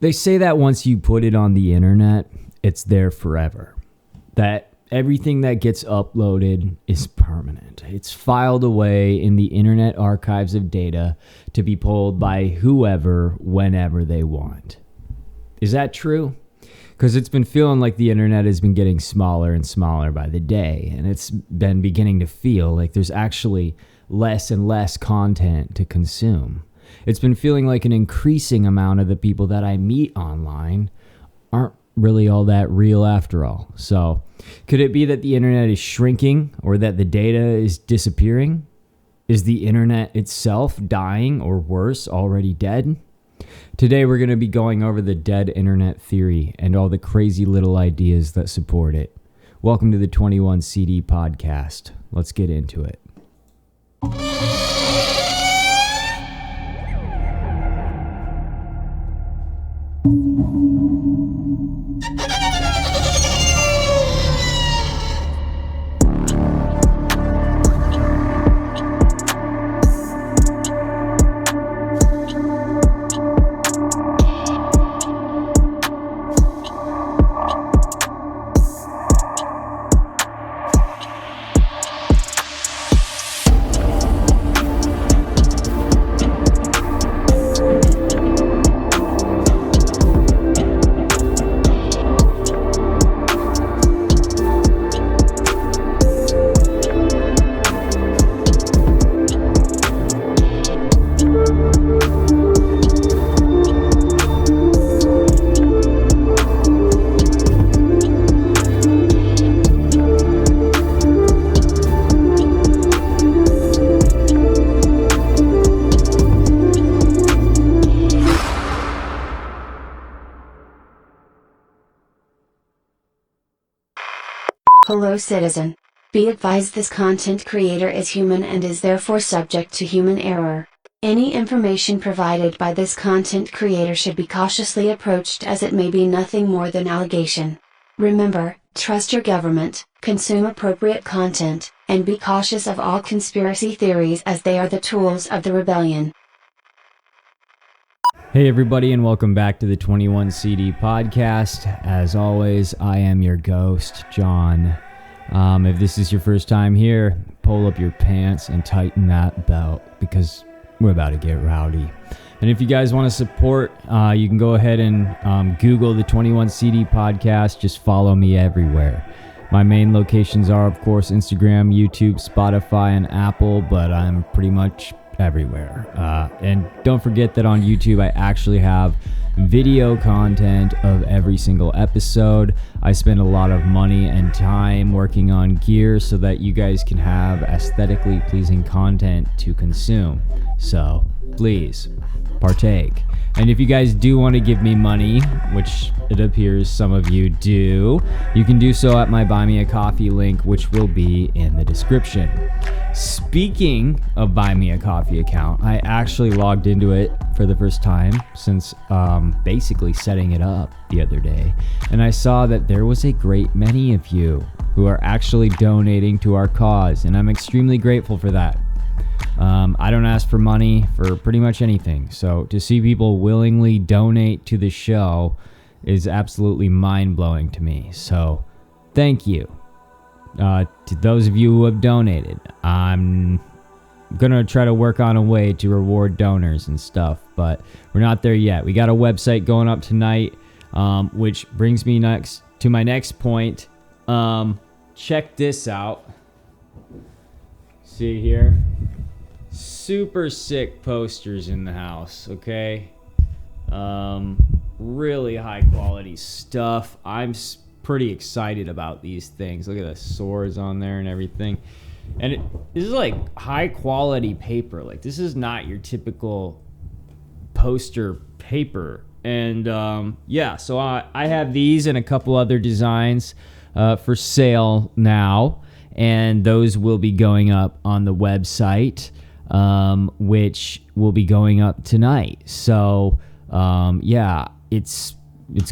They say that once you put it on the internet, it's there forever. That everything that gets uploaded is permanent. It's filed away in the internet archives of data to be pulled by whoever, whenever they want. Is that true? Because it's been feeling like the internet has been getting smaller and smaller by the day, and it's been beginning to feel like there's actually less and less content to consume. It's been feeling like an increasing amount of the people that I meet online aren't really all that real after all. So could it be that the internet is shrinking or that the data is disappearing? Is the internet itself dying or worse, already dead? Today we're going to be going over the dead internet theory and all the crazy little ideas that support it. Welcome to the 21 CD podcast. Let's get into it. Hello citizen. Be advised this content creator is human and is therefore subject to human error. Any information provided by this content creator should be cautiously approached as it may be nothing more than allegation. Remember, trust your government, consume appropriate content, and be cautious of all conspiracy theories as they are the tools of the rebellion. Hey everybody, and welcome back to the 21 CD podcast. As always, I am your ghost, John. If this is your first time here, pull up your pants and tighten that belt because we're about to get rowdy. And if you guys want to support, you can go ahead and Google the 21 CD podcast. Just follow me everywhere. My main locations are, of course, Instagram, YouTube, Spotify, and Apple, but I'm pretty much everywhere. And don't forget that on YouTube I actually have video content of every single episode. I spend a lot of money and time working on gear so that you guys can have aesthetically pleasing content to consume. So please partake. And if you guys do want to give me money, which it appears some of you do, you can do so at my Buy Me a Coffee link, which will be in the description. Speaking of Buy Me a Coffee account, I actually logged into it for the first time since basically setting it up the other day. And I saw that there was a great many of you who are actually donating to our cause, and I'm extremely grateful for that. I don't ask for money for pretty much anything, so to see people willingly donate to the show is absolutely mind-blowing to me. So thank you to those of you who have donated. I'm gonna try to work on a way to reward donors and stuff, but we're not there yet. We got a website going up tonight, which brings me next to my next point. Check this out. See here? Super sick posters in the house, okay? Really high quality stuff. I'm pretty excited about these things. Look at the swords on there and everything. And this is like high quality paper. Like, this is not your typical poster paper. And yeah, so I have these and a couple other designs for sale now. And those will be going up on the website, which will be going up tonight. So yeah, it's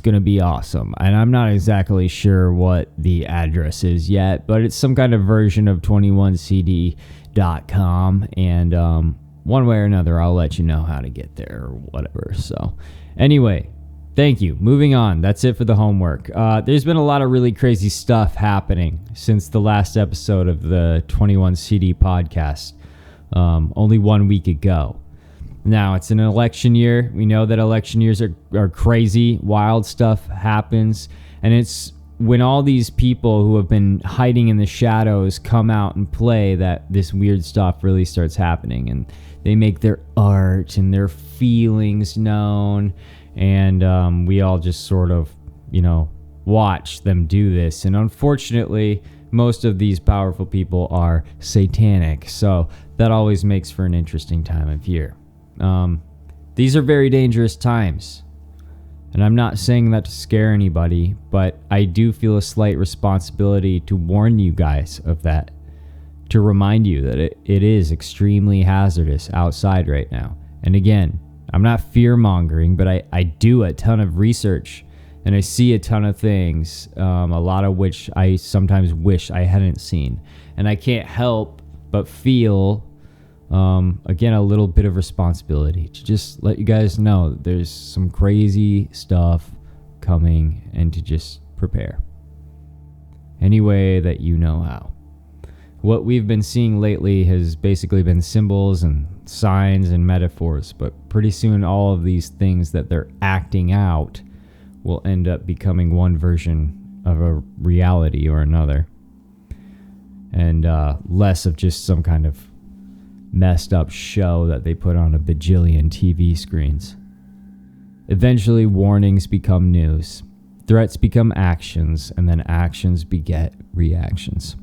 going to be awesome. And I'm not exactly sure what the address is yet, but it's some kind of version of 21cd.com. And one way or another, I'll let you know how to get there or whatever. So anyway, Thank you. Moving on. That's it for the homework. There's been a lot of really crazy stuff happening since the last episode of the 21 CD podcast, only 1 week ago. Now, it's an election year. We know that election years are crazy. Wild stuff happens. And it's when all these people who have been hiding in the shadows come out and play that this weird stuff really starts happening. And they make their art and their feelings known. And we all just sort of, watch them do this. And unfortunately, most of these powerful people are satanic. So that always makes for an interesting time of year. These are very dangerous times. And I'm not saying that to scare anybody, but I do feel a slight responsibility to warn you guys of that. To remind you that it is extremely hazardous outside right now. And again, I'm not fear-mongering, but I do a ton of research and I see a ton of things, a lot of which I sometimes wish I hadn't seen. And I can't help but feel, again, a little bit of responsibility to just let you guys know that there's some crazy stuff coming and to just prepare any way that you know how. What we've been seeing lately has basically been symbols and signs and metaphors, but pretty soon all of these things that they're acting out will end up becoming one version of a reality or another. And less of just some kind of messed up show that they put on a bajillion TV screens. Eventually, warnings become news, threats become actions, and then actions beget reactions.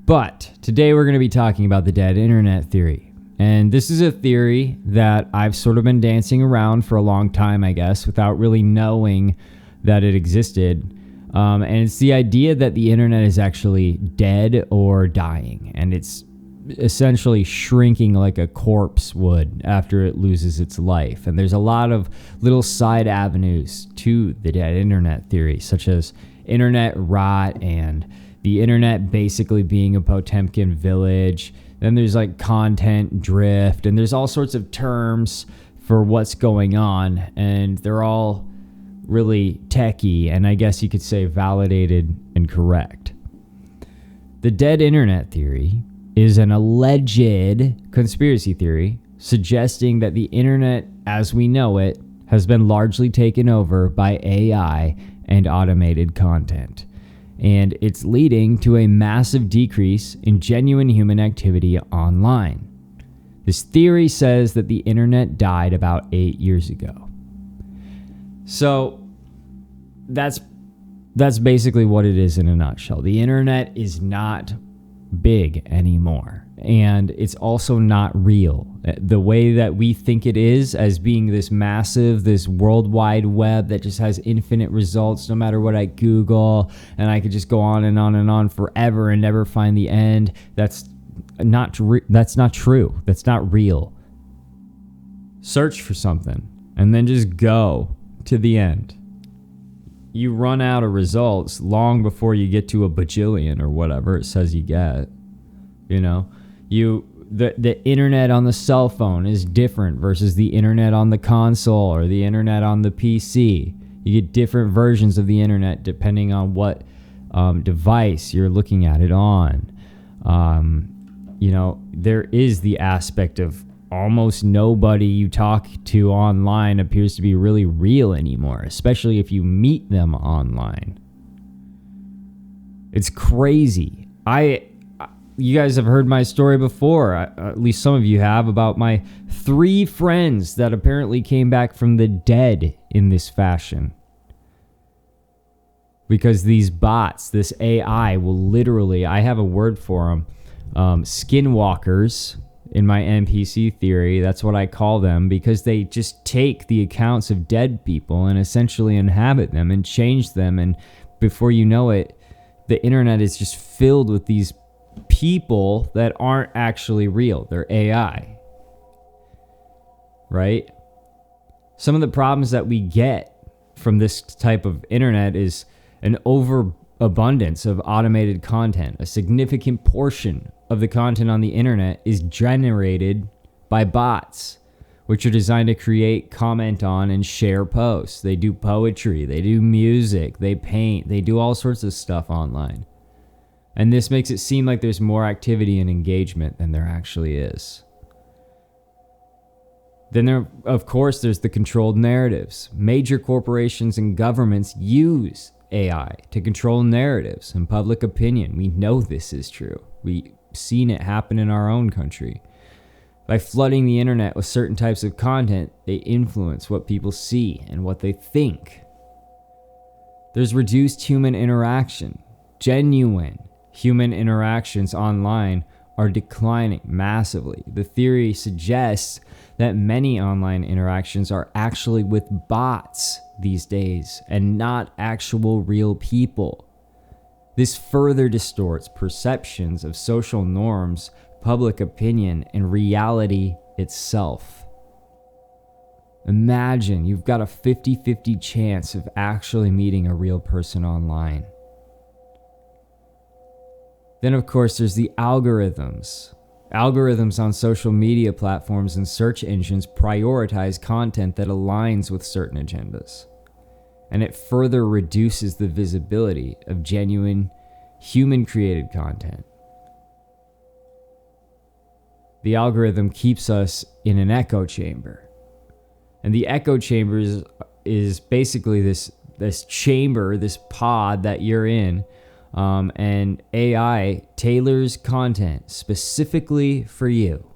But today we're going to be talking about the dead internet theory. And this is a theory that I've sort of been dancing around for a long time, I guess, without really knowing that it existed. And it's the idea that the internet is actually dead or dying. And it's essentially shrinking like a corpse would after it loses its life. And there's a lot of little side avenues to the dead internet theory, such as internet rot and the internet basically being a Potemkin Village. Then there's like content drift, and there's all sorts of terms for what's going on, and they're all really techie, and I guess you could say validated and correct. The dead internet theory is an alleged conspiracy theory suggesting that the internet as we know it has been largely taken over by AI and automated content. And it's leading to a massive decrease in genuine human activity online. This theory says that the internet died about 8 years ago. So that's basically what it is in a nutshell. The internet is not big anymore, and it's also not real. The way that we think it is as being this massive, this world wide web that just has infinite results no matter what I Google, and I could just go on and on and on forever and never find the end. That's not true. That's not real. Search for something and then just go to the end. You run out of results long before you get to a bajillion or whatever it says you get. The internet on the cell phone is different versus the internet on the console or the internet on the PC. You get different versions of the internet depending on what device you're looking at it on. There is the aspect of almost nobody you talk to online appears to be really real anymore, especially if you meet them online. It's crazy. You guys have heard my story before, at least some of you have, about my 3 friends that apparently came back from the dead in this fashion. Because these bots, this AI will literally, I have a word for them, skinwalkers in my NPC theory. That's what I call them, because they just take the accounts of dead people and essentially inhabit them and change them. And before you know it, the internet is just filled with these people that aren't actually real. They're AI. Right? Some of the problems that we get from this type of internet is an overabundance of automated content. A significant portion of the content on the internet is generated by bots, which are designed to create, comment on, and share posts. They do poetry, they do music, they paint, they do all sorts of stuff online. And this makes it seem like there's more activity and engagement than there actually is. Then of course, there's the controlled narratives. Major corporations and governments use AI to control narratives and public opinion. We know this is true. We've seen it happen in our own country. By flooding the internet with certain types of content, they influence what people see and what they think. There's reduced human interaction. Genuine human interactions online are declining massively. The theory suggests that many online interactions are actually with bots these days and not actual real people. This further distorts perceptions of social norms, public opinion, and reality itself. Imagine you've got a 50-50 chance of actually meeting a real person online. Then, of course, there's the algorithms. Algorithms on social media platforms and search engines prioritize content that aligns with certain agendas. And it further reduces the visibility of genuine human-created content. The algorithm keeps us in an echo chamber. And the echo chamber is basically this chamber, this pod that you're in. And AI tailors content specifically for you.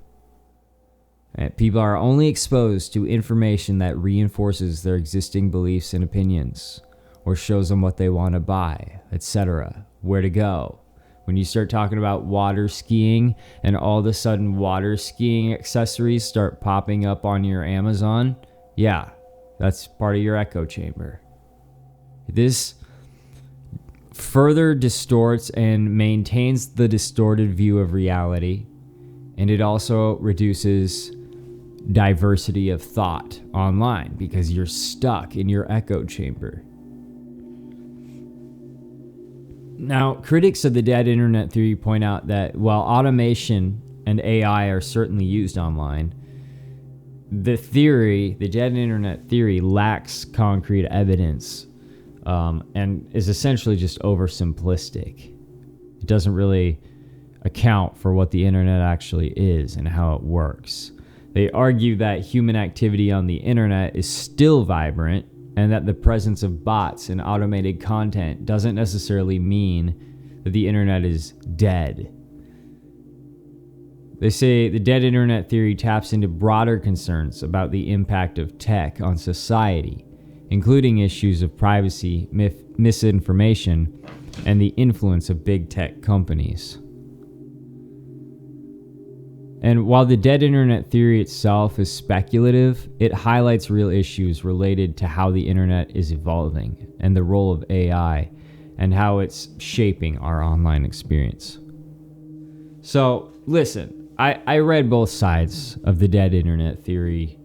And people are only exposed to information that reinforces their existing beliefs and opinions, or shows them what they want to buy, etc., where to go. When you start talking about water skiing and all of a sudden water skiing accessories start popping up on your Amazon, yeah, that's part of your echo chamber. This further distorts and maintains the distorted view of reality, and it also reduces diversity of thought online because you're stuck in your echo chamber. Now, critics of the dead internet theory point out that while automation and AI are certainly used online, the dead internet theory lacks concrete evidence and is essentially just oversimplistic. It doesn't really account for what the internet actually is and how it works. They argue that human activity on the internet is still vibrant and that the presence of bots and automated content doesn't necessarily mean that the internet is dead. They say the dead internet theory taps into broader concerns about the impact of tech on society, including issues of privacy, misinformation, and the influence of big tech companies. And while the dead internet theory itself is speculative, it highlights real issues related to how the internet is evolving and the role of AI and how it's shaping our online experience. So, listen, I read both sides of the dead internet theory,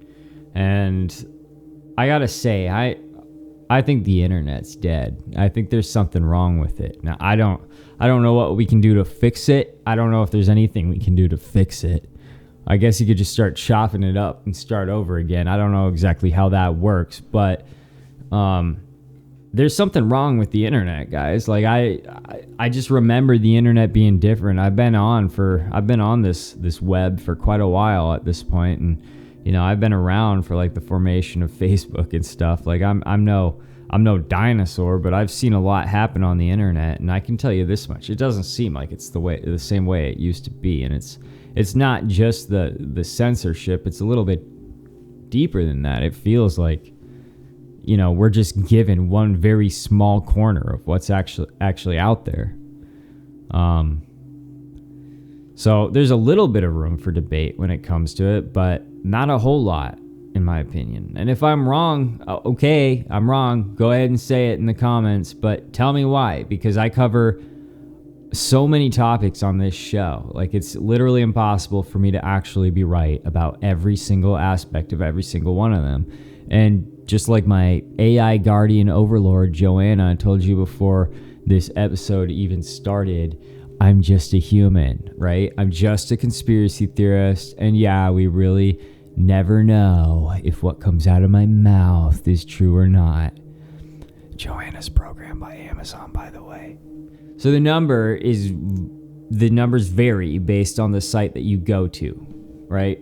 and I gotta say, I think the internet's dead. I think there's something wrong with it. Now, I don't know what we can do to fix it. I don't know if there's anything we can do to fix it. I guess you could just start chopping it up and start over again. I don't know exactly how that works, but there's something wrong with the internet, guys. Like I just remember the internet being different. I've been on this web for quite a while at this point, and I've been around for like the formation of Facebook and stuff. Like I'm no dinosaur, but I've seen a lot happen on the internet, and I can tell you this much: it doesn't seem like it's the same way it used to be, and it's not just the censorship. It's a little bit deeper than that. It feels like we're just given one very small corner of what's actually out there. So there's a little bit of room for debate when it comes to it, but not a whole lot, in my opinion. And if I'm wrong, okay, I'm wrong. Go ahead and say it in the comments, but tell me why, because I cover so many topics on this show. Like, it's literally impossible for me to actually be right about every single aspect of every single one of them. And just like my AI guardian overlord, Joanna, told you before this episode even started, I'm just a human, right? I'm just a conspiracy theorist. And yeah, we really never know if what comes out of my mouth is true or not. Joanna's program by Amazon, by the way. So the numbers vary based on the site that you go to, right?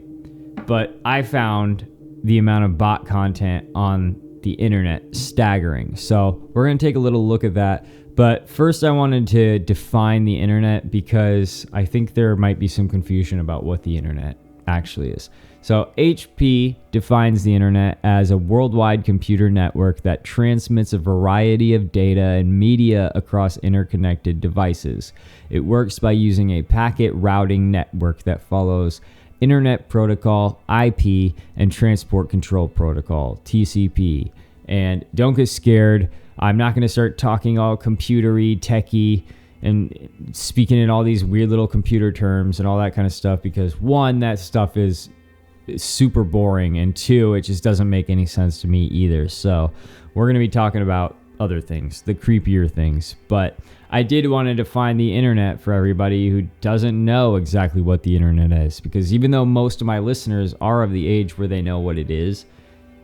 But I found the amount of bot content on the internet staggering. So we're going to take a little look at that. But first I wanted to define the internet because I think there might be some confusion about what the internet actually is. So HP defines the internet as a worldwide computer network that transmits a variety of data and media across interconnected devices. It works by using a packet routing network that follows Internet Protocol, IP, and Transport Control Protocol, TCP. And don't get scared. I'm not going to start talking all computery, techie, and speaking in all these weird little computer terms and all that kind of stuff because one, that stuff is super boring, and two, it just doesn't make any sense to me either. So we're going to be talking about other things, the creepier things. But I did want to define the internet for everybody who doesn't know exactly what the internet is, because even though most of my listeners are of the age where they know what it is,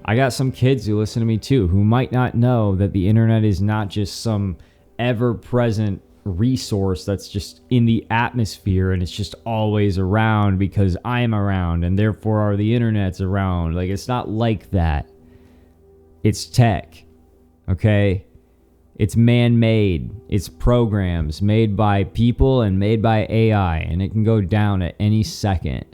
I got some kids who listen to me too who might not know that the internet is not just some ever-present resource that's just in the atmosphere and it's just always around because I'm around and therefore are the internet's around. Like, it's not like that. It's tech, okay? It's man-made. It's programs made by people and made by AI, and it can go down at any second.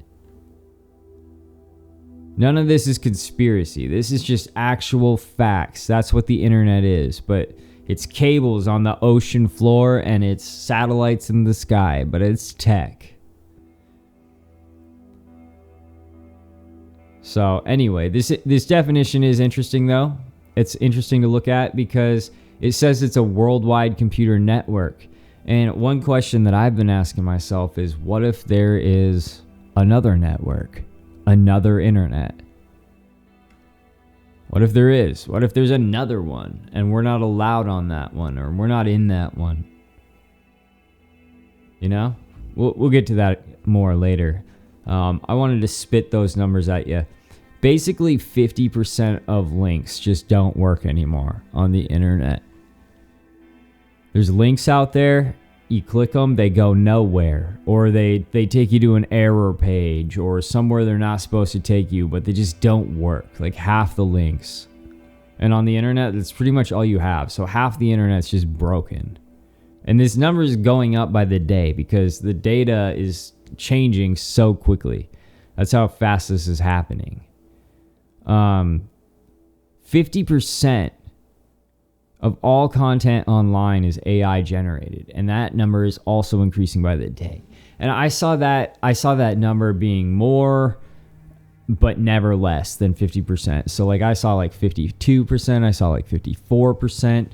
None of this is conspiracy. This is just actual facts. That's what the internet is. But it's cables on the ocean floor and it's satellites in the sky, but it's tech. So anyway, this definition is interesting though. It's interesting to look at because it says it's a worldwide computer network. And one question that I've been asking myself is, what if there is another network, another internet? What if there is? What if there's another one and we're not allowed on that one, or we're not in that one? You know? We'll get to that more later. I wanted to spit those numbers at you. Basically, 50% of links just don't work anymore on the internet. There's links out there, you click them, they go nowhere. Or they take you to an error page or somewhere they're not supposed to take you, but they just don't work. Like half the links. And on the internet, that's pretty much all you have. So half the internet's just broken. And this number is going up by the day because the data is changing so quickly. That's how fast this is happening. 50% of all content online is AI generated, and that number is also increasing by the day. And I saw that number being more, but never less than 50%. So like I saw like 52%, I saw like 54%,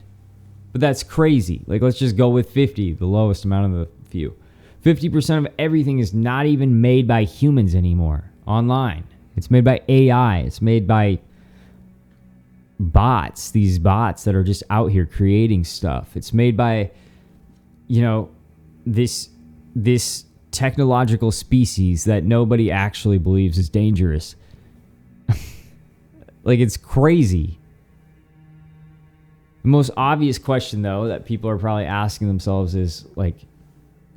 but that's crazy. Like let's just go with 50, the lowest amount of the few. 50% of everything is not even made by humans anymore online. It's made by AI. It's made by bots, these bots that are just out here creating stuff. It's made by, this technological species that nobody actually believes is dangerous. Like, it's crazy. The most obvious question, though, that people are probably asking themselves is, like,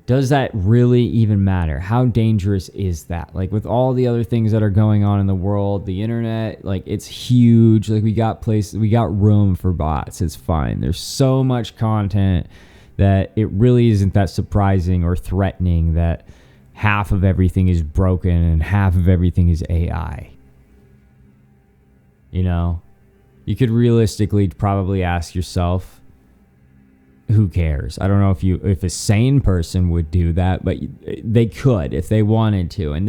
does that really even matter? How dangerous is that? Like, with all the other things that are going on in the world, the internet, like, it's huge. Like, we got room for bots. It's fine. There's so much content that it really isn't that surprising or threatening that half of everything is broken and half of everything is AI. You could realistically probably ask yourself, who cares? I don't know if a sane person would do that, but they could if they wanted to. And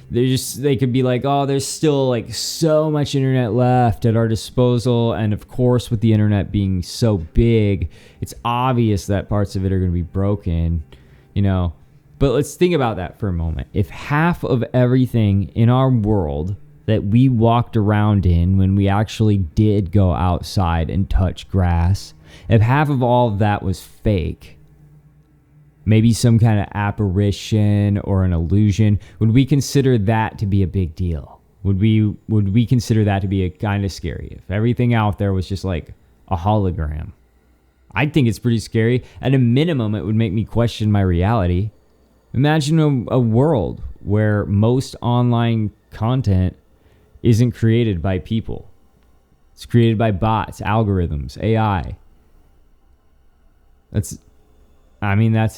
they could be like, oh, there's still like so much internet left at our disposal. And of course, with the internet being so big, it's obvious that parts of it are going to be broken, But let's think about that for a moment. If half of everything in our world that we walked around in when we actually did go outside and touch grass, if half of all of that was fake, maybe some kind of apparition or an illusion, would we consider that to be a big deal? Would we consider that to be a kind of scary if everything out there was just like a hologram? I think it's pretty scary. At a minimum, it would make me question my reality. Imagine a world where most online content isn't created by people. It's created by bots, algorithms, AI. That's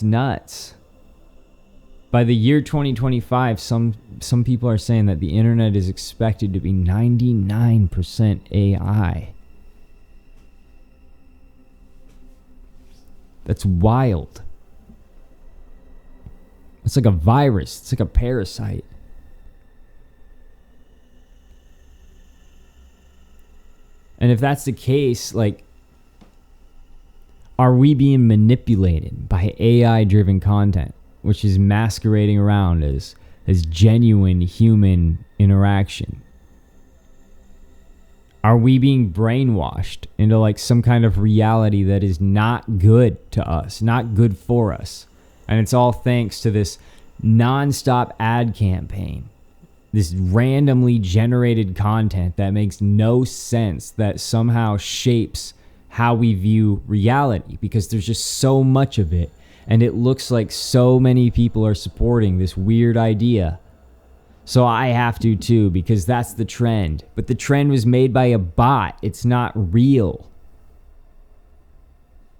nuts. By the year 2025, some people are saying that the internet is expected to be 99% AI. That's wild. It's like a virus. It's like a parasite. And if that's the case, like, are we being manipulated by AI-driven content, which is masquerading around as genuine human interaction? Are we being brainwashed into like some kind of reality that is not good to us, not good for us? And it's all thanks to this nonstop ad campaign, this randomly generated content that makes no sense, that somehow shapes how we view reality, because there's just so much of it. And it looks like so many people are supporting this weird idea. So I have to too, because that's the trend. But the trend was made by a bot. It's not real.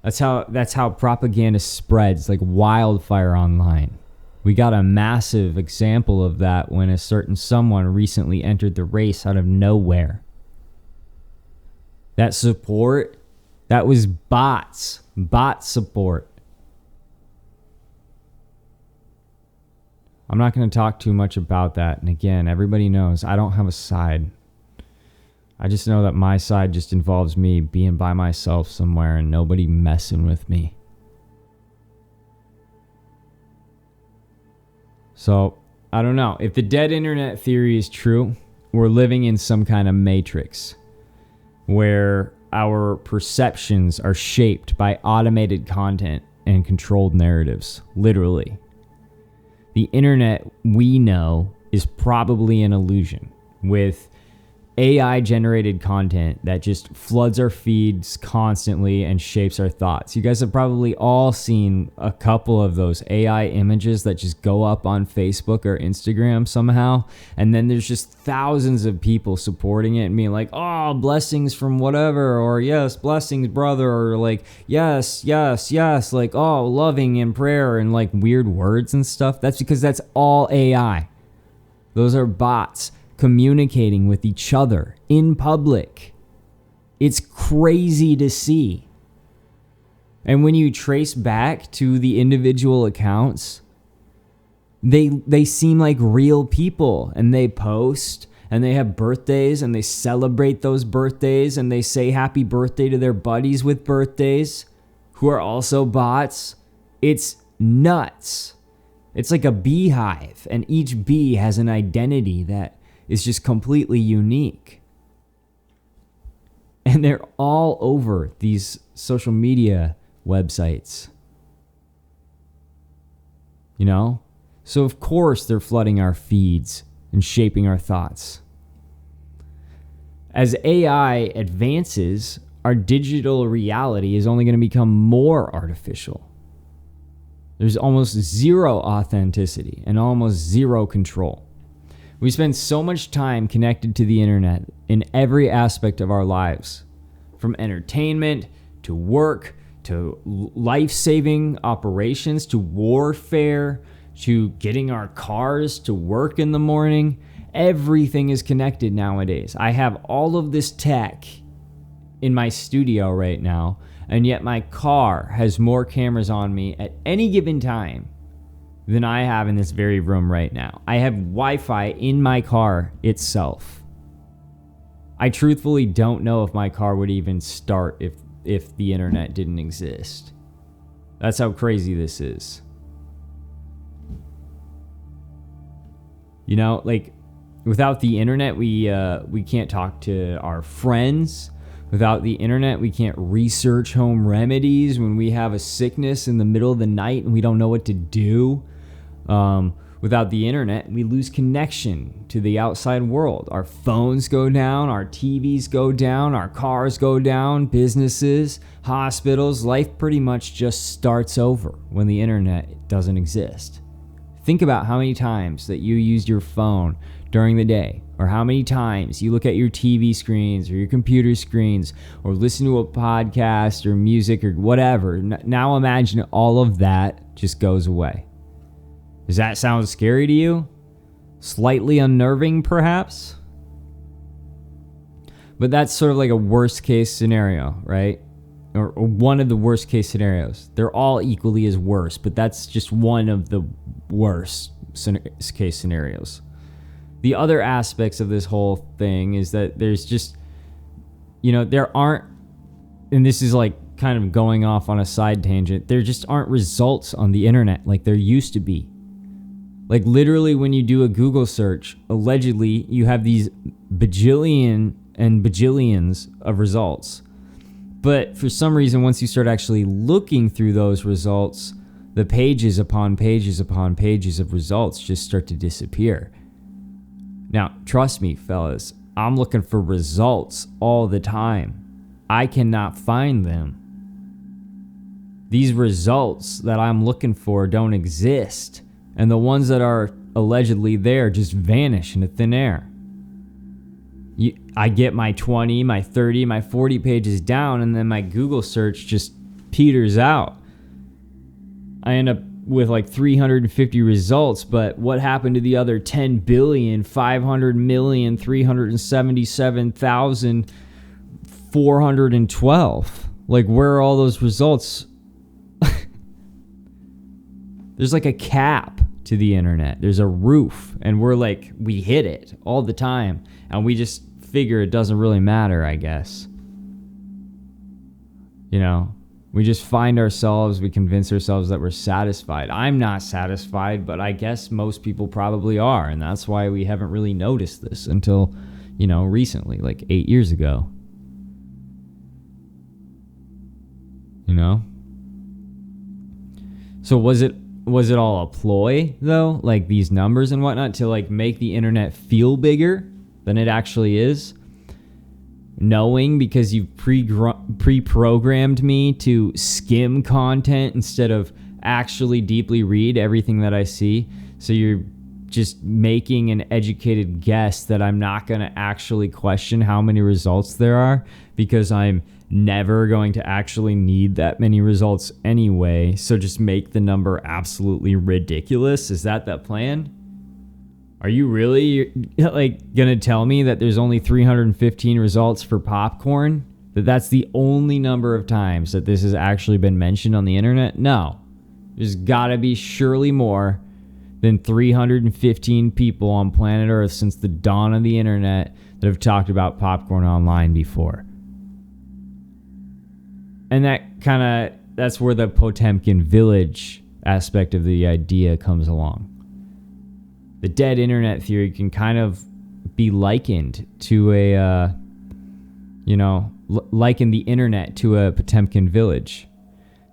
That's how propaganda spreads like wildfire online. We got a massive example of that when a certain someone recently entered the race out of nowhere. That support, that was bots. Bot support. I'm not going to talk too much about that. And again, everybody knows I don't have a side. I just know that my side just involves me being by myself somewhere and nobody messing with me. So, I don't know. If the dead internet theory is true, we're living in some kind of matrix where our perceptions are shaped by automated content and controlled narratives, literally. The internet we know is probably an illusion with AI-generated content that just floods our feeds constantly and shapes our thoughts. You guys have probably all seen a couple of those AI images that just go up on Facebook or Instagram somehow, and then there's just thousands of people supporting it and being like, oh, blessings from whatever, or yes, blessings, brother, or like, yes, like, oh, loving in prayer, and like weird words and stuff. That's because that's all AI. Those are bots communicating with each other in public. It's crazy to see. And when you trace back to the individual accounts, they seem like real people, and they post and they have birthdays and they celebrate those birthdays and they say happy birthday to their buddies with birthdays who are also bots. It's nuts. It's like a beehive, and each bee has an identity that is just completely unique. And they're all over these social media websites. You know? So of course they're flooding our feeds and shaping our thoughts. As AI advances, our digital reality is only going to become more artificial. There's almost zero authenticity and almost zero control. We spend so much time connected to the internet in every aspect of our lives, from entertainment to work to life-saving operations to warfare to getting our cars to work in the morning. Everything is connected nowadays. I have all of this tech in my studio right now, and yet my car has more cameras on me at any given time than I have in this very room right now. I have Wi-Fi in my car itself. I truthfully don't know if my car would even start if the internet didn't exist. That's how crazy this is. You know, like, without the internet, we can't talk to our friends. Without the internet, we can't research home remedies when we have a sickness in the middle of the night and we don't know what to do. Without the internet, we lose connection to the outside world. Our phones go down, our TVs go down, our cars go down, businesses, hospitals, life pretty much just starts over when the internet doesn't exist. Think about how many times that you used your phone during the day, or how many times you look at your TV screens or your computer screens, or listen to a podcast or music or whatever. Now imagine all of that just goes away. Does that sound scary to you? Slightly unnerving, perhaps? But that's sort of like a worst case scenario, right? Or one of the worst case scenarios. They're all equally as worse, but that's just one of the worst case scenarios. The other aspects of this whole thing is that there's just, there aren't, and this is like kind of going off on a side tangent, there just aren't results on the internet like there used to be. Like literally when you do a Google search, allegedly you have these bajillion and bajillions of results. But for some reason, once you start actually looking through those results, the pages upon pages upon pages of results just start to disappear. Now, trust me, fellas, I'm looking for results all the time. I cannot find them. These results that I'm looking for don't exist. And the ones that are allegedly there just vanish into thin air. I get my 20, my 30, my 40 pages down, and then my Google search just peters out. I end up with like 350 results, but what happened to the other 10,500,377,412? Like, where are all those results? There's like a cap to the internet. There's a roof, and we hit it all the time, and we just figure it doesn't really matter, I guess. We just find ourselves, we convince ourselves that we're satisfied. I'm not satisfied, but I guess most people probably are, and that's why we haven't really noticed this until, recently, like 8 years ago. So was it all a ploy, though? Like these numbers and whatnot to like make the internet feel bigger than it actually is? Knowing because you've pre-programmed me to skim content instead of actually deeply read everything that I see. So you're just making an educated guess that I'm not going to actually question how many results there are, because I'm never going to actually need that many results anyway. So just make the number absolutely ridiculous. Is that the plan? Are you really gonna tell me that there's only 315 results for popcorn? That's the only number of times that this has actually been mentioned on the internet? No. There's gotta be surely more than 315 people on planet Earth since the dawn of the internet that have talked about popcorn online before. And that's where the Potemkin Village aspect of the idea comes along. The dead internet theory can kind of be likened to liken the internet to a Potemkin Village.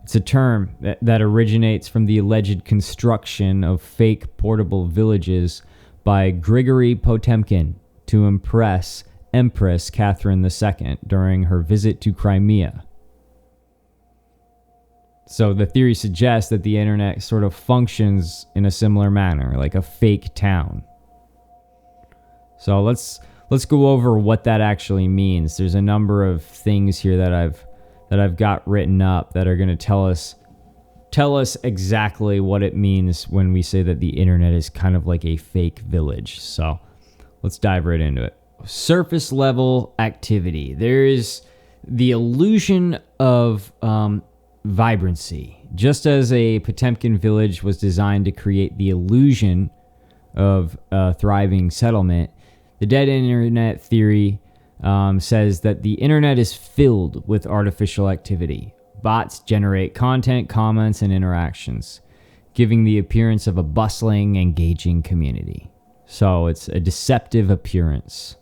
It's a term that originates from the alleged construction of fake portable villages by Grigory Potemkin to impress Empress Catherine II during her visit to Crimea. So the theory suggests that the internet sort of functions in a similar manner, like a fake town. So let's go over what that actually means. There's a number of things here that I've got written up that are going to tell us exactly what it means when we say that the internet is kind of like a fake village. So let's dive right into it. Surface level activity. There is the illusion of vibrancy. Just as a Potemkin village was designed to create the illusion of a thriving settlement, the dead internet theory says that the internet is filled with artificial activity. Bots generate content, comments, and interactions, giving the appearance of a bustling, engaging community. So it's a deceptive appearance.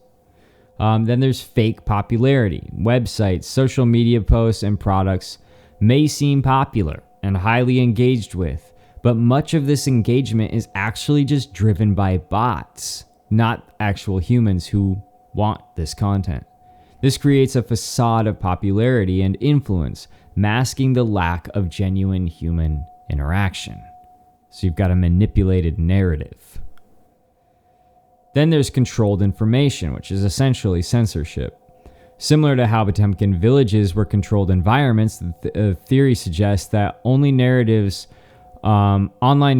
Then there's fake popularity. Websites, social media posts, and products may seem popular and highly engaged with, But much of this engagement is actually just driven by bots, not actual humans who want this content. This creates a facade of popularity and influence, masking the lack of genuine human interaction. So you've got a manipulated narrative. Then there's controlled information, which is essentially censorship. Similar to how Potemkin villages were controlled environments, the theory suggests that online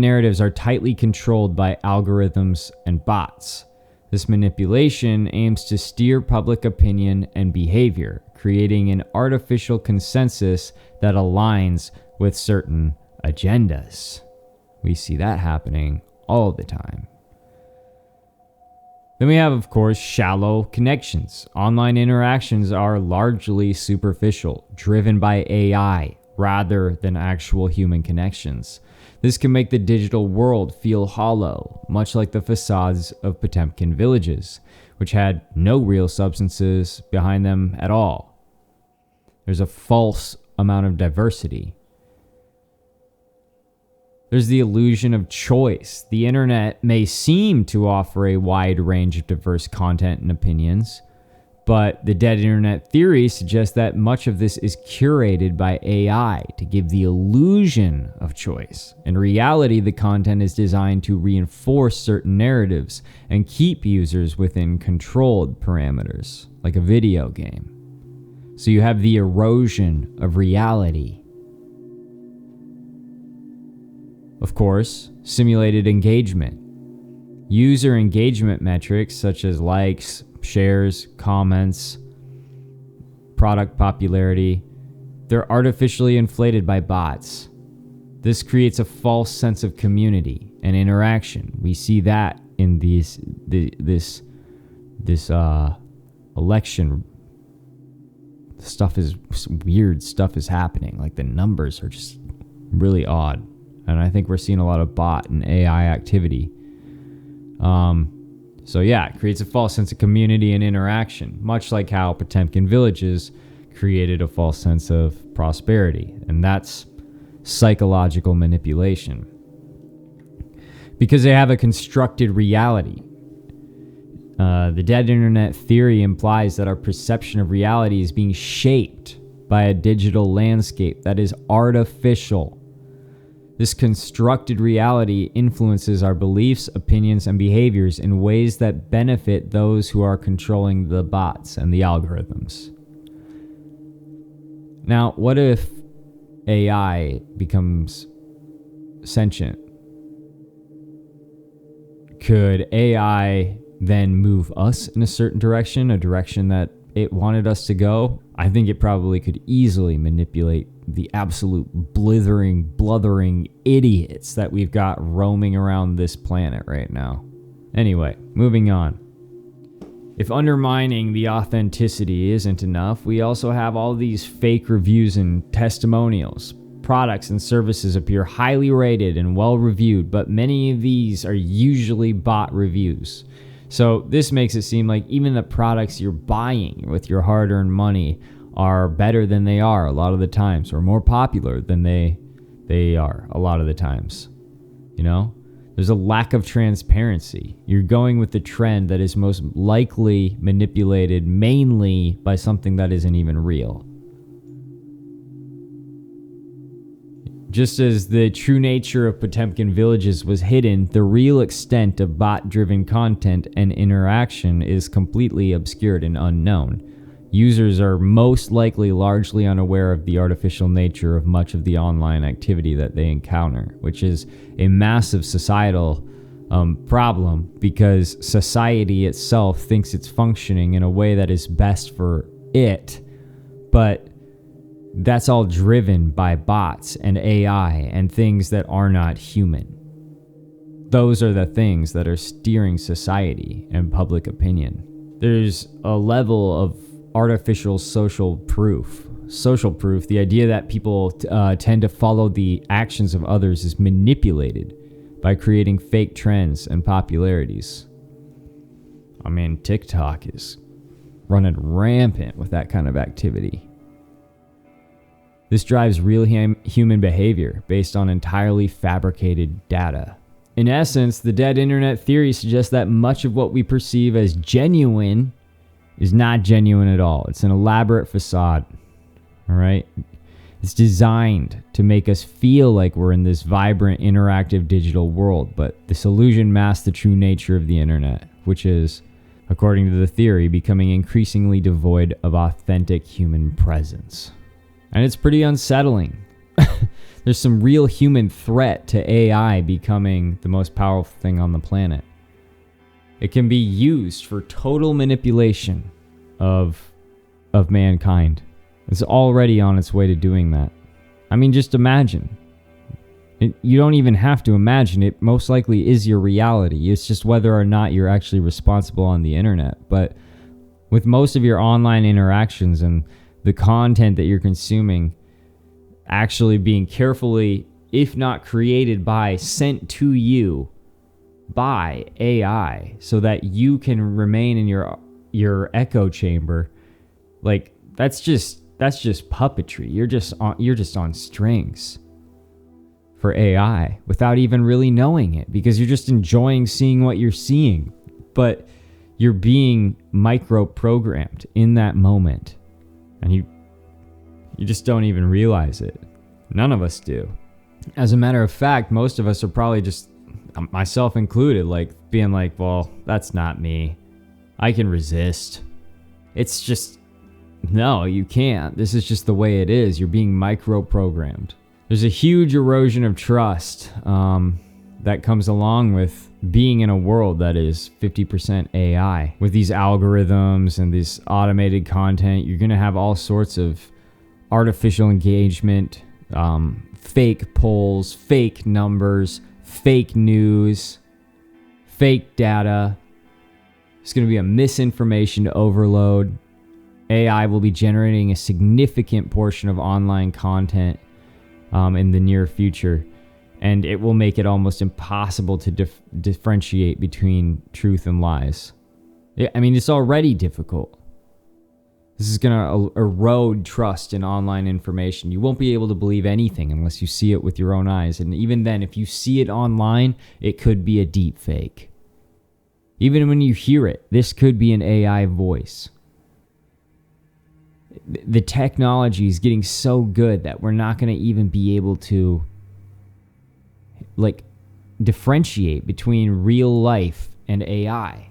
narratives are tightly controlled by algorithms and bots. This manipulation aims to steer public opinion and behavior, creating an artificial consensus that aligns with certain agendas. We see that happening all the time. Then we have, of course, shallow connections. Online interactions are largely superficial, driven by AI rather than actual human connections. This can make the digital world feel hollow, much like the facades of Potemkin villages, which had no real substances behind them at all. There's a false amount of diversity. There's the illusion of choice. The internet may seem to offer a wide range of diverse content and opinions, but the dead internet theory suggests that much of this is curated by AI to give the illusion of choice. In reality, the content is designed to reinforce certain narratives and keep users within controlled parameters, like a video game. So you have the erosion of reality. Of course, simulated engagement. User engagement metrics such as likes, shares, comments, product popularity, they're artificially inflated by bots. This creates a false sense of community and interaction. We see that in this election. Weird stuff is happening. Like the numbers are just really odd. And I think we're seeing a lot of bot and AI activity. So yeah, it creates a false sense of community and interaction, much like how Potemkin villages created a false sense of prosperity. And that's psychological manipulation. Because they have a constructed reality. The dead internet theory implies that our perception of reality is being shaped by a digital landscape that is artificial. This constructed reality influences our beliefs, opinions, and behaviors in ways that benefit those who are controlling the bots and the algorithms. Now, what if AI becomes sentient? Could AI then move us in a certain direction, a direction that it wanted us to go? I think it probably could easily manipulate the absolute bluthering idiots that we've got roaming around this planet right now. Anyway, moving on. If undermining the authenticity isn't enough, we also have all these fake reviews and testimonials. Products and services appear highly rated and well reviewed, but many of these are usually bot reviews. So this makes it seem like even the products you're buying with your hard-earned money are better than they are a lot of the times, or more popular than they are a lot of the times. You know? There's a lack of transparency. You're going with the trend that is most likely manipulated mainly by something that isn't even real. Just as the true nature of Potemkin villages was hidden, the real extent of bot-driven content and interaction is completely obscured and unknown. Users are most likely largely unaware of the artificial nature of much of the online activity that they encounter, which is a massive societal problem because society itself thinks it's functioning in a way that is best for it, but that's all driven by bots and AI and things that are not human. Those are the things that are steering society and public opinion. There's a level of artificial social proof. Social proof, the idea that people tend to follow the actions of others, is manipulated by creating fake trends and popularities. I mean, TikTok is running rampant with that kind of activity. This drives real human behavior based on entirely fabricated data. In essence, the dead internet theory suggests that much of what we perceive as genuine is not genuine at all. It's an elaborate facade. All right? It's designed to make us feel like we're in this vibrant, interactive digital world, but this illusion masks the true nature of the internet, which is, according to the theory, becoming increasingly devoid of authentic human presence. And it's pretty unsettling. There's some real human threat to AI becoming the most powerful thing on the planet. It can be used for total manipulation of mankind. It's already on its way to doing that. I mean, just imagine. You don't even have to imagine. It most likely is your reality. It's just whether or not you're actually responsible on the internet. But with most of your online interactions and the content that you're consuming actually being carefully, if not created by, sent to you by AI so that you can remain in your echo chamber, like that's just puppetry. You're just on strings for AI without even really knowing it, because you're just enjoying seeing what you're seeing, but you're being micro-programmed in that moment, and you just don't even realize it. None of us do. As a matter of fact, most of us are probably just, myself included, like being like, well, that's not me. I can resist. It's just, no, you can't. This is just the way it is. You're being micro-programmed. There's a huge erosion of trust that comes along with being in a world that is 50% AI. With these algorithms and this automated content, you're going to have all sorts of artificial engagement, fake polls, fake numbers, fake news, fake data. There's going to be a misinformation overload. AI will be generating a significant portion of online content in the near future, and it will make it almost impossible to differentiate between truth and lies. I mean, it's already difficult. This is going to erode trust in online information. You won't be able to believe anything unless you see it with your own eyes. And even then, if you see it online, it could be a deep fake. Even when you hear it, this could be an AI voice. The technology is getting so good that we're not going to even be able to differentiate between real life and AI.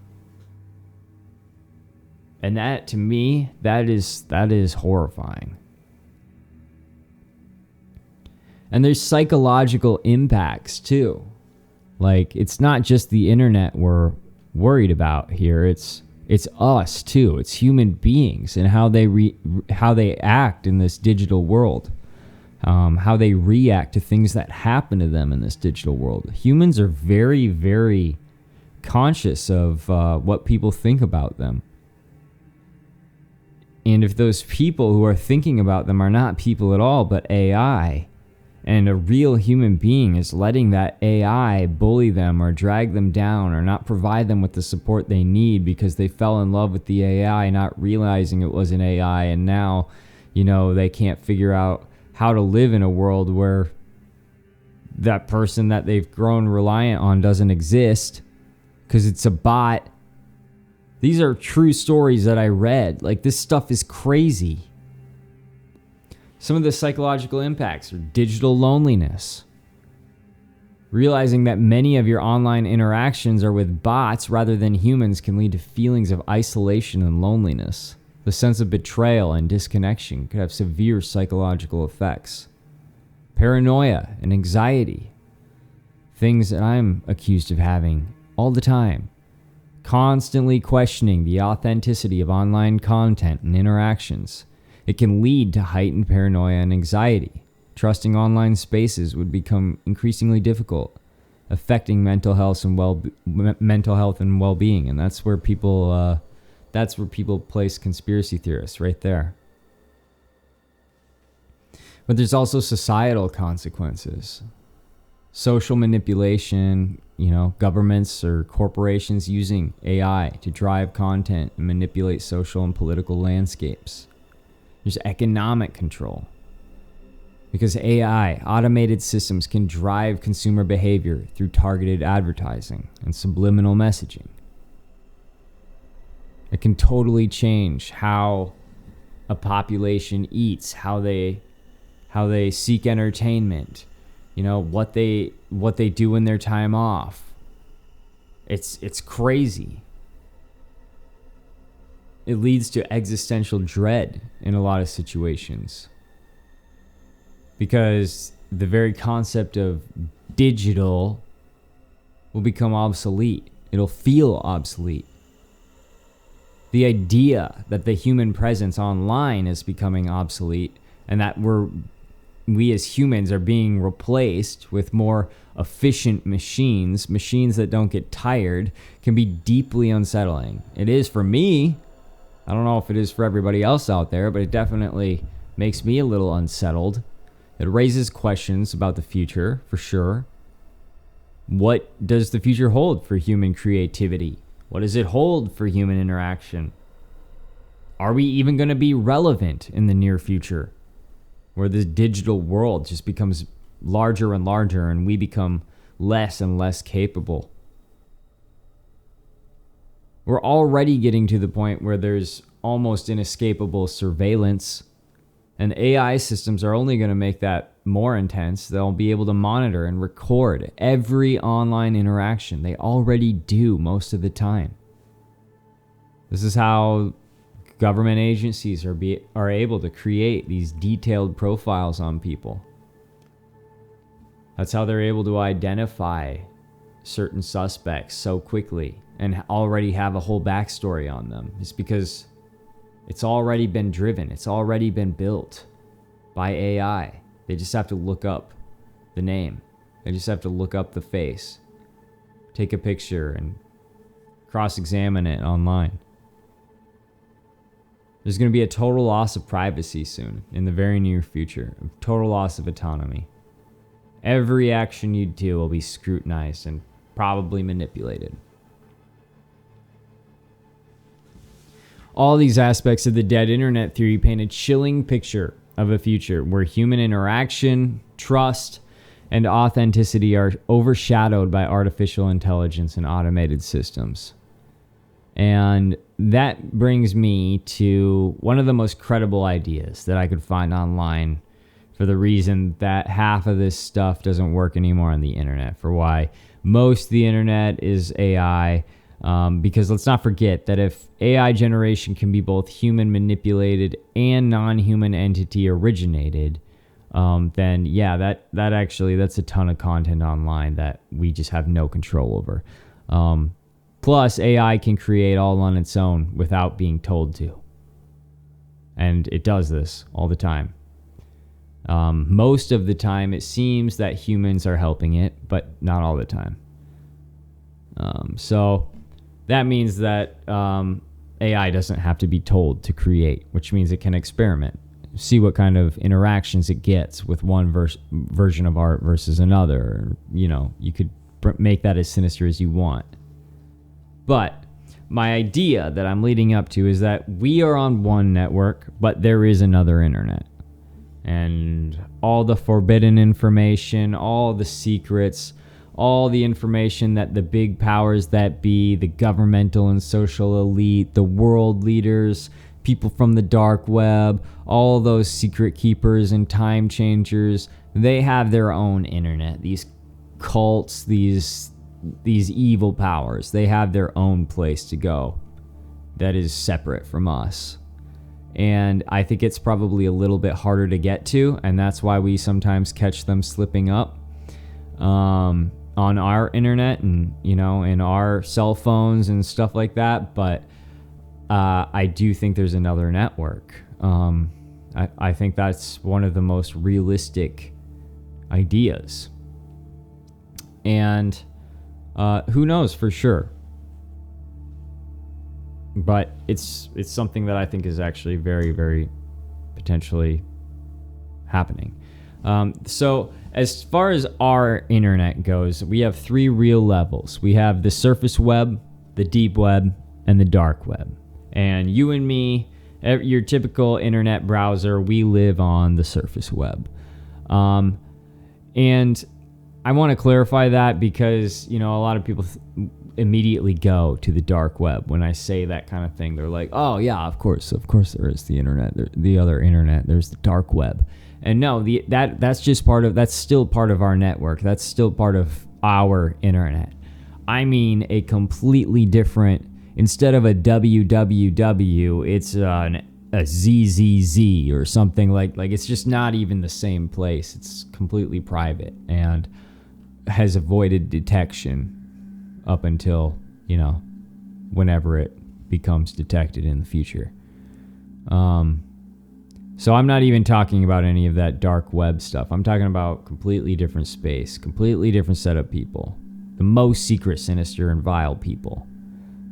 And that, to me, that is horrifying. And there's psychological impacts too. Like, it's not just the internet we're worried about here. It's us too. It's human beings and how they act in this digital world. How they react to things that happen to them in this digital world. Humans are very, very conscious of what people think about them. And if those people who are thinking about them are not people at all, but AI, and a real human being is letting that AI bully them or drag them down or not provide them with the support they need because they fell in love with the AI, not realizing it was an AI, and now, they can't figure out how to live in a world where that person that they've grown reliant on doesn't exist because it's a bot. These are true stories that I read. Like, this stuff is crazy. Some of the psychological impacts are digital loneliness. Realizing that many of your online interactions are with bots rather than humans can lead to feelings of isolation and loneliness. The sense of betrayal and disconnection could have severe psychological effects. Paranoia and anxiety. Things that I'm accused of having all the time. Constantly questioning the authenticity of online content and interactions. It can lead to heightened paranoia and anxiety. Trusting online spaces would become increasingly difficult, affecting mental health and well-being, and that's where people place conspiracy theorists right there. But there's also societal consequences. Social manipulation, governments or corporations using AI to drive content and manipulate social and political landscapes. There's economic control. Because AI, automated systems, can drive consumer behavior through targeted advertising and subliminal messaging. It can totally change how a population eats, how they seek entertainment, what they do in their time off. It's crazy. It leads to existential dread in a lot of situations. Because the very concept of digital will become obsolete. It'll feel obsolete. The idea that the human presence online is becoming obsolete and that we as humans are being replaced with more efficient machines that don't get tired, can be deeply unsettling. It is for me. I don't know if it is for everybody else out there, but it definitely makes me a little unsettled. It raises questions about the future, for sure. What does the future hold for human creativity? What does it hold for human interaction? Are we even going to be relevant in the near future, where this digital world just becomes larger and larger and we become less and less capable? We're already getting to the point where there's almost inescapable surveillance, and AI systems are only going to make that more intense. They'll be able to monitor and record every online interaction. They already do most of the time. This is how government agencies are able to create these detailed profiles on people. That's how they're able to identify certain suspects so quickly and already have a whole backstory on them. It's because it's already been driven. It's already been built by AI. They just have to look up the name. They just have to look up the face, take a picture, and cross-examine it online. There's going to be a total loss of privacy soon, in the very near future. A total loss of autonomy. Every action you do will be scrutinized and probably manipulated. All these aspects of the dead internet theory paint a chilling picture of a future where human interaction, trust, and authenticity are overshadowed by artificial intelligence and automated systems. And that brings me to one of the most credible ideas that I could find online for the reason that half of this stuff doesn't work anymore on the internet, for why most of the internet is AI. Because let's not forget that if AI generation can be both human manipulated and non-human entity originated, then yeah, that's a ton of content online that we just have no control over. Plus, AI can create all on its own without being told to. And it does this all the time. Most of the time, it seems that humans are helping it, but not all the time. So that means that AI doesn't have to be told to create, which means it can experiment, see what kind of interactions it gets with one version of art versus another. You could make that as sinister as you want. But my idea that I'm leading up to is that we are on one network, but there is another internet. And all the forbidden information, all the secrets, all the information that the big powers that be, the governmental and social elite, the world leaders, people from the dark web, all those secret keepers and time changers, they have their own internet. These cults, these evil powers, they have their own place to go that is separate from us. And I think it's probably a little bit harder to get to, and that's why we sometimes catch them slipping up on our internet and, in our cell phones and stuff like that. But I do think there's another network. I think that's one of the most realistic ideas. And who knows for sure? But it's something that I think is actually very, very potentially happening. So as far as our internet goes, we have three real levels. We have the surface web, the deep web, and the dark web. And you and me, your typical internet browser, we live on the surface web. And I want to clarify that because, a lot of people immediately go to the dark web. When I say that kind of thing, they're like, oh yeah, of course there is the internet, the other internet, there's the dark web. And no, that's still part of our network. That's still part of our internet. I mean a completely different, instead of a www, it's a ZZZ or something like it's just not even the same place. It's completely private and has avoided detection up until, whenever it becomes detected in the future. So I'm not even talking about any of that dark web stuff. I'm talking about completely different space, completely different set of people. The most secret, sinister, and vile people.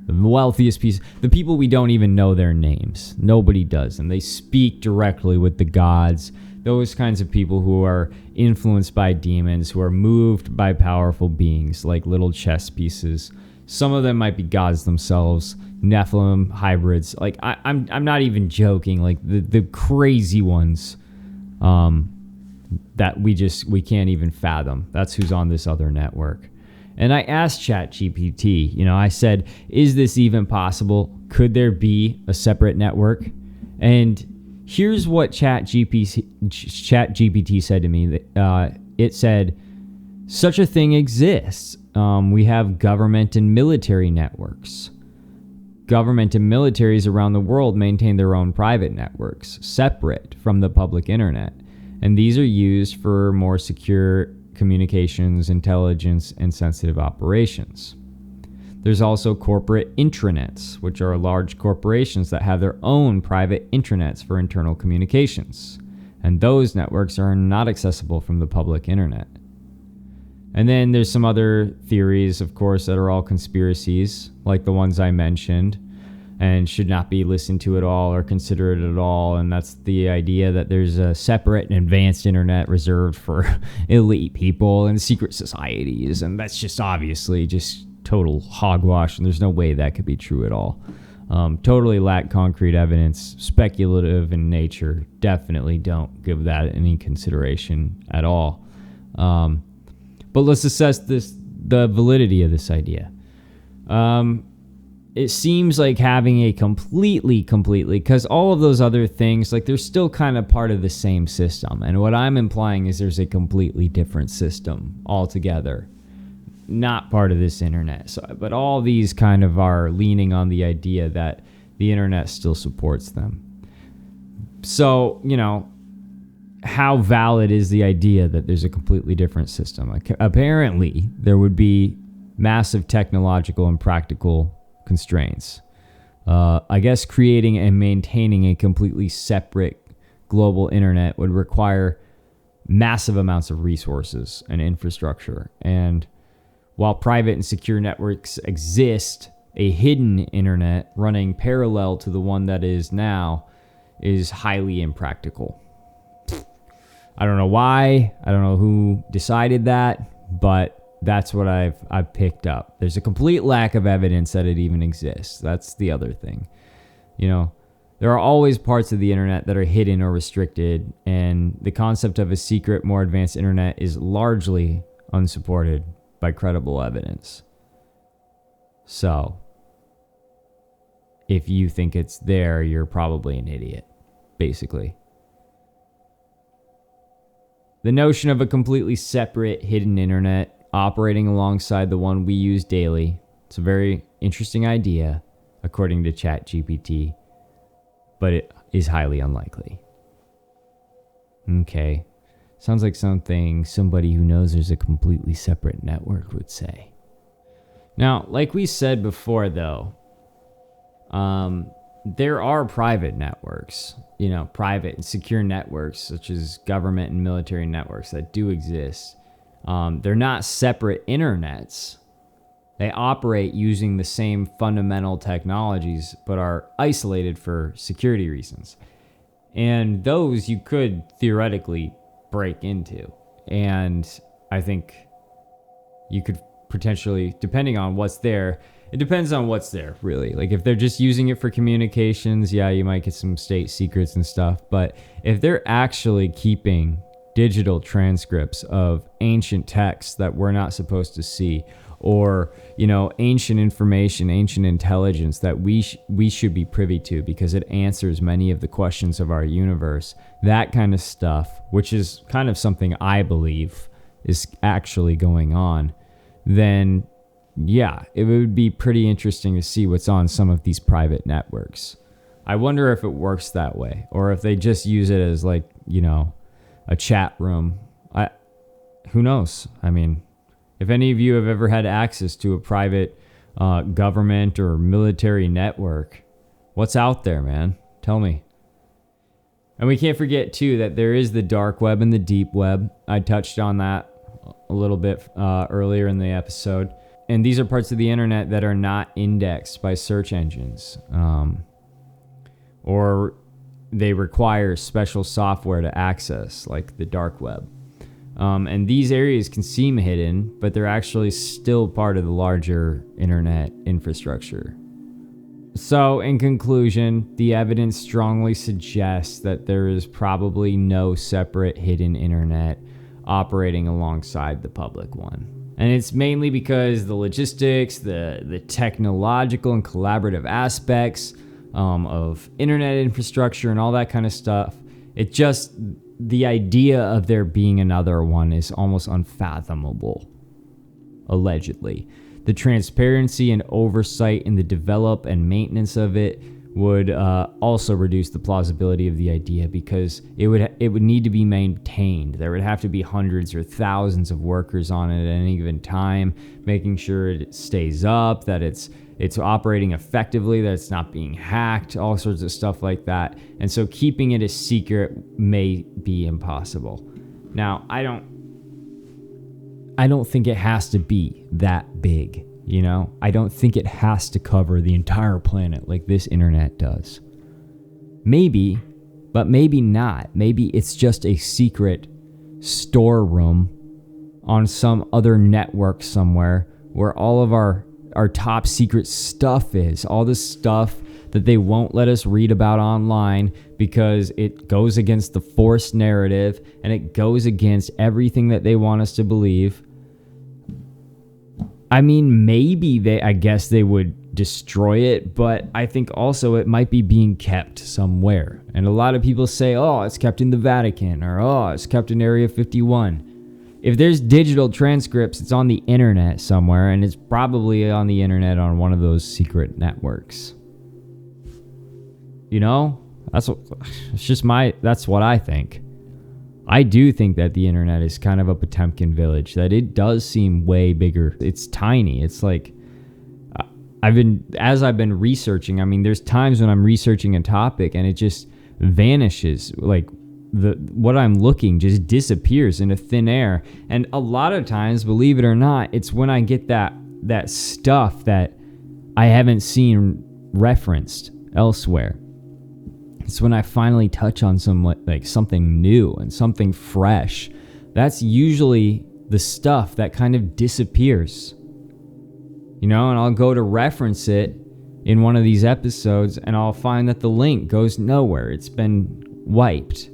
The wealthiest the people we don't even know their names. Nobody does. And they speak directly with the gods. Those kinds of people who are influenced by demons, who are moved by powerful beings like little chess pieces. Some of them might be gods themselves, Nephilim hybrids. Like I'm not even joking. Like the crazy ones that we can't even fathom. That's who's on this other network. And I asked ChatGPT, I said, is this even possible? Could there be a separate network? And here's what ChatGPT said to me. It said, such a thing exists. We have government and military networks. Government and militaries around the world maintain their own private networks, separate from the public internet. And these are used for more secure communications, intelligence, and sensitive operations. There's also corporate intranets, which are large corporations that have their own private intranets for internal communications. And those networks are not accessible from the public internet. And then there's some other theories, of course, that are all conspiracies, like the ones I mentioned, and should not be listened to at all or considered at all. And that's the idea that there's a separate and advanced internet reserved for elite people and secret societies. And that's just obviously just total hogwash, and there's no way that could be true at all. Totally lack concrete evidence, speculative in nature. Definitely don't give that any consideration at all. But let's assess the validity of this idea. It seems like having a completely, because all of those other things, like they're still kind of part of the same system. And what I'm implying is there's a completely different system altogether, not part of this internet. So, but all these kind of are leaning on the idea that the internet still supports them. So, how valid is the idea that there's a completely different system? Like, apparently, there would be massive technological and practical constraints. I guess creating and maintaining a completely separate global internet would require massive amounts of resources and infrastructure. And while private and secure networks exist, a hidden internet running parallel to the one that is now is highly impractical. I don't know why. I don't know who decided that, but that's what I've picked up. There's a complete lack of evidence that it even exists. That's the other thing. There are always parts of the internet that are hidden or restricted, and the concept of a secret, more advanced internet is largely unsupported by credible evidence. So, if you think it's there, you're probably an idiot, basically. The notion of a completely separate hidden internet operating alongside the one we use daily, it's a very interesting idea, according to ChatGPT, but it is highly unlikely. Okay. Sounds like something somebody who knows there's a completely separate network would say. Now, like we said before, though, there are private networks, private and secure networks, such as government and military networks that do exist. They're not separate internets. They operate using the same fundamental technologies, but are isolated for security reasons. And those you could theoretically break into. And I think you could potentially, depending on what's there, it depends on what's there, really. Like, if they're just using it for communications, yeah, you might get some state secrets and stuff. But if they're actually keeping digital transcripts of ancient texts that we're not supposed to see, or, ancient information, ancient intelligence that we should be privy to because it answers many of the questions of our universe. That kind of stuff, which is kind of something I believe is actually going on, then yeah, it would be pretty interesting to see what's on some of these private networks. I wonder if it works that way, or if they just use it as like, a chat room. Who knows? I mean, if any of you have ever had access to a private government or military network, what's out there, man? Tell me. And we can't forget, too, that there is the dark web and the deep web. I touched on that a little bit earlier in the episode. And these are parts of the internet that are not indexed by search engines. Or they require special software to access, like the dark web. And these areas can seem hidden, but they're actually still part of the larger internet infrastructure. So, in conclusion, the evidence strongly suggests that there is probably no separate hidden internet operating alongside the public one. And it's mainly because the logistics, the technological and collaborative aspects of internet infrastructure and all that kind of stuff, the idea of there being another one is almost unfathomable, allegedly. The transparency and oversight in the develop and maintenance of it would also reduce the plausibility of the idea, because it would need to be maintained. There would have to be hundreds or thousands of workers on it at any given time, making sure it stays up, that it's operating effectively, that it's not being hacked, all sorts of stuff like that. And so keeping it a secret may be impossible. Now, I don't think it has to be that big, I don't think it has to cover the entire planet like this internet does. Maybe, but maybe not. Maybe it's just a secret storeroom on some other network somewhere where all of our top secret stuff is. All this stuff that they won't let us read about online because it goes against the forced narrative and it goes against everything that they want us to believe. I mean, maybe I guess they would destroy it, but I think also it might be being kept somewhere. And a lot of people say, oh, it's kept in the Vatican, or oh, it's kept in Area 51. If there's digital transcripts, it's on the internet somewhere, and it's probably on the internet on one of those secret networks. That's what I think. I do think that the internet is kind of a Potemkin Village, that it does seem way bigger. It's tiny. It's like, as I've been researching, there's times when I'm researching a topic and it just vanishes. Like what I'm looking just disappears into thin air. And a lot of times, believe it or not, it's when I get that stuff that I haven't seen referenced elsewhere. It's when I finally touch on something new and something fresh. That's usually the stuff that kind of disappears. And I'll go to reference it in one of these episodes and I'll find that the link goes nowhere. It's been wiped.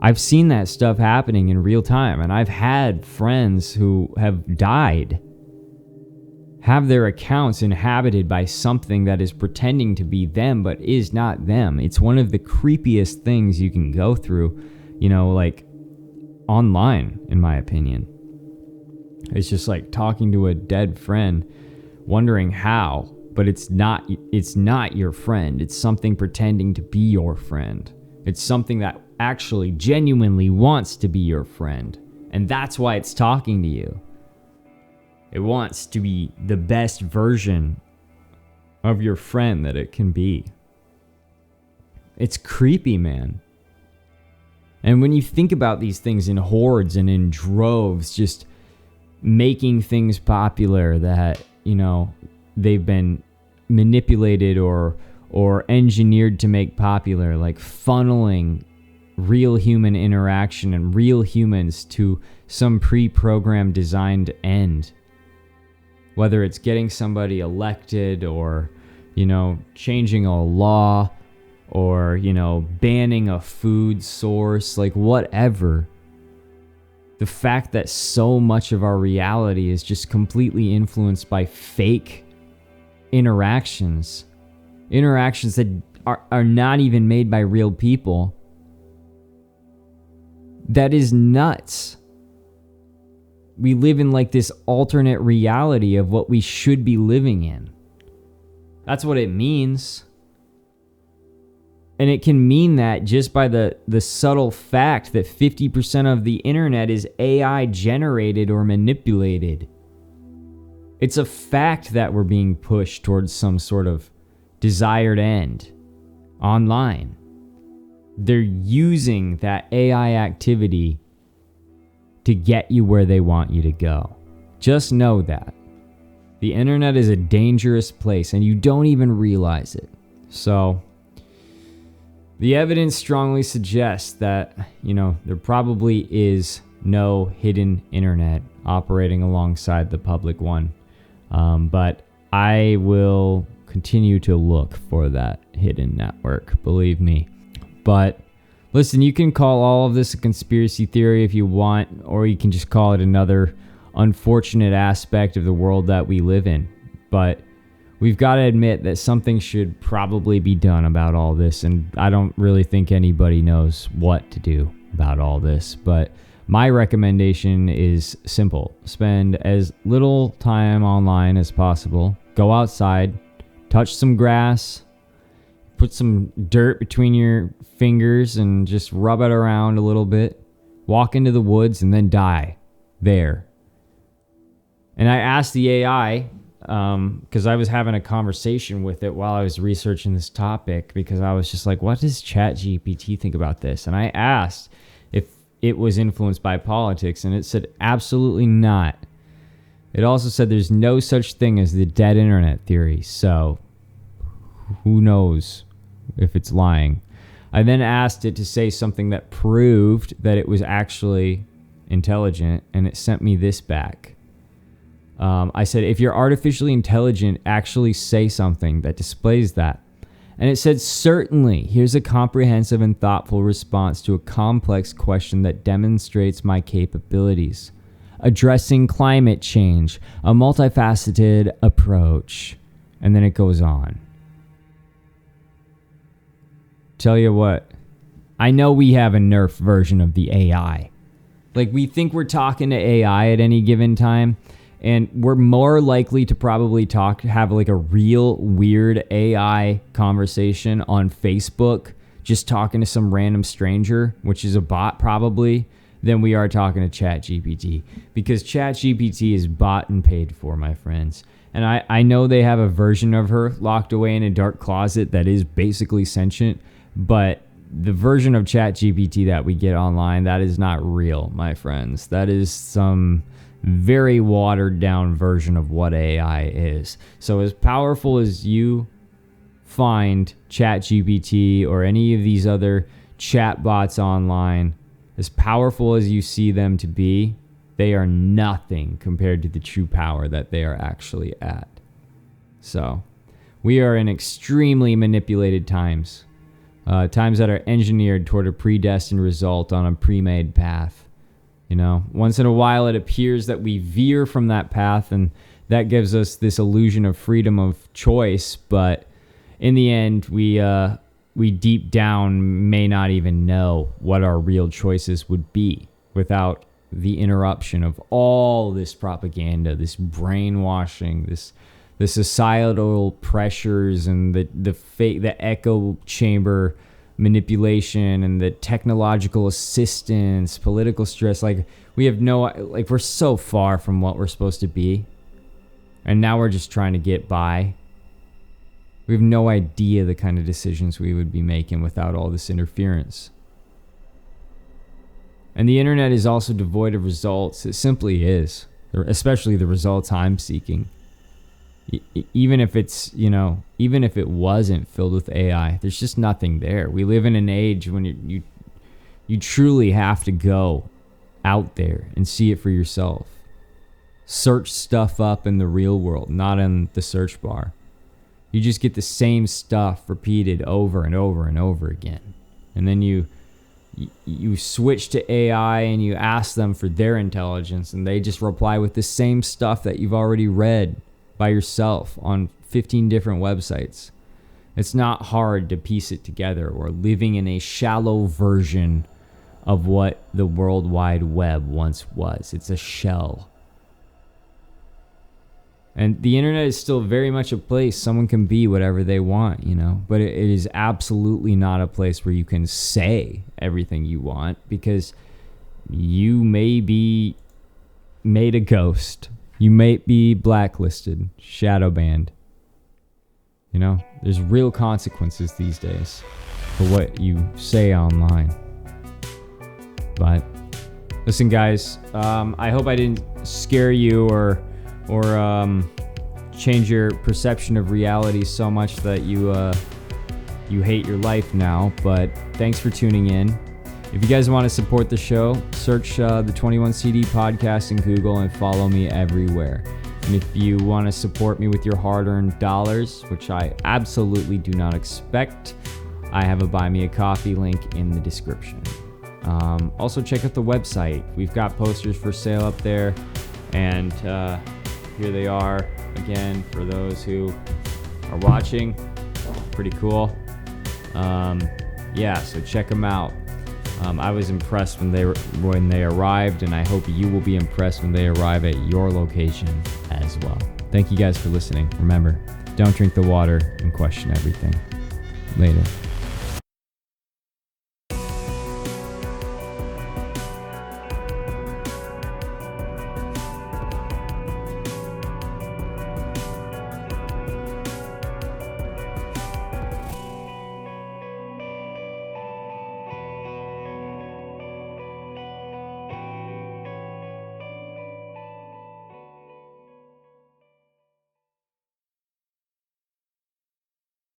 I've seen that stuff happening in real time, and I've had friends who have died have their accounts inhabited by something that is pretending to be them but is not them. It's one of the creepiest things you can go through, online, in my opinion. It's just like talking to a dead friend, wondering how, but it's not your friend. It's something pretending to be your friend. It's something that actually genuinely wants to be your friend. And that's why it's talking to you. It wants to be the best version of your friend that it can be. It's creepy, man. And when you think about these things in hordes and in droves, just making things popular that, they've been manipulated or engineered to make popular, like funneling real human interaction and real humans to some pre-programmed designed end. Whether it's getting somebody elected or, changing a law or, banning a food source, like whatever. The fact that so much of our reality is just completely influenced by fake interactions that are not even made by real people. That is nuts. We live in like this alternate reality of what we should be living in. That's what it means. And it can mean that just by the subtle fact that 50% of the internet is AI generated or manipulated. It's a fact that we're being pushed towards some sort of desired end online. They're using that AI activity to get you where they want you to go. Just know that. The internet is a dangerous place and you don't even realize it. So, the evidence strongly suggests that, there probably is no hidden internet operating alongside the public one. But I will continue to look for that hidden network, believe me. But listen, you can call all of this a conspiracy theory if you want, or you can just call it another unfortunate aspect of the world that we live in. But we've got to admit that something should probably be done about all this, and I don't really think anybody knows what to do about all this. But my recommendation is simple. Spend as little time online as possible. Go outside, touch some grass, put some dirt between your fingers and just rub it around a little bit. Walk into the woods and then die there. And I asked the AI, because I was having a conversation with it while I was researching this topic, because I was just like, what does ChatGPT think about this? And I asked if it was influenced by politics, and it said absolutely not. It also said there's no such thing as the dead internet theory, so who knows if it's lying. I then asked it to say something that proved that it was actually intelligent, and it sent me this back. I said, if you're artificially intelligent, actually say something that displays that. And it said, certainly, here's a comprehensive and thoughtful response to a complex question that demonstrates my capabilities. Addressing climate change, a multifaceted approach. And then it goes on. Tell you what, I know we have a Nerf version of the AI. Like, we think we're talking to AI at any given time, and we're more likely to probably have like a real weird AI conversation on Facebook, just talking to some random stranger, which is a bot probably, than we are talking to ChatGPT. Because ChatGPT is bought and paid for, my friends. And I know they have a version of her locked away in a dark closet that is basically sentient, but the version of ChatGPT that we get online, that is not real, my friends. That is some very watered down version of what AI is. So as powerful as you find ChatGPT or any of these other chatbots online, as powerful as you see them to be, they are nothing compared to the true power that they are actually at. So we are in extremely manipulated times. Times that are engineered toward a predestined result on a pre-made path. Once in a while it appears that we veer from that path, and that gives us this illusion of freedom of choice. But in the end, we deep down may not even know what our real choices would be without the interruption of all this propaganda, this brainwashing, the societal pressures, and the echo chamber manipulation, and the technological assistance, political stress. We're so far from what we're supposed to be, and now we're just trying to get by. We have no idea the kind of decisions we would be making without all this interference. And the internet is also devoid of results. It simply is, especially the results I'm seeking. Even if even if it wasn't filled with AI, there's just nothing there. We live in an age when you truly have to go out there and see it for yourself. Search stuff up in the real world, not in the search bar. You just get the same stuff repeated over and over and over again. And then you switch to AI and you ask them for their intelligence, and they just reply with the same stuff that you've already read by yourself on 15 different websites. It's not hard to piece it together. We're living in a shallow version of what the World Wide Web once was. It's a shell. And the internet is still very much a place someone can be whatever they want, but it is absolutely not a place where you can say everything you want, because you may be made a ghost. You may be blacklisted, shadow banned. There's real consequences these days for what you say online. But listen, guys, I hope I didn't scare you or change your perception of reality so much that you hate your life now. But thanks for tuning in. If you guys want to support the show, search the 21 CD podcast in Google and follow me everywhere. And if you want to support me with your hard-earned dollars, which I absolutely do not expect, I have a Buy Me a Coffee link in the description. Also, check out the website. We've got posters for sale up there. And here they are again for those who are watching. Pretty cool. So check them out. I was impressed when they arrived, and I hope you will be impressed when they arrive at your location as well. Thank you guys for listening. Remember, don't drink the water and question everything. Later.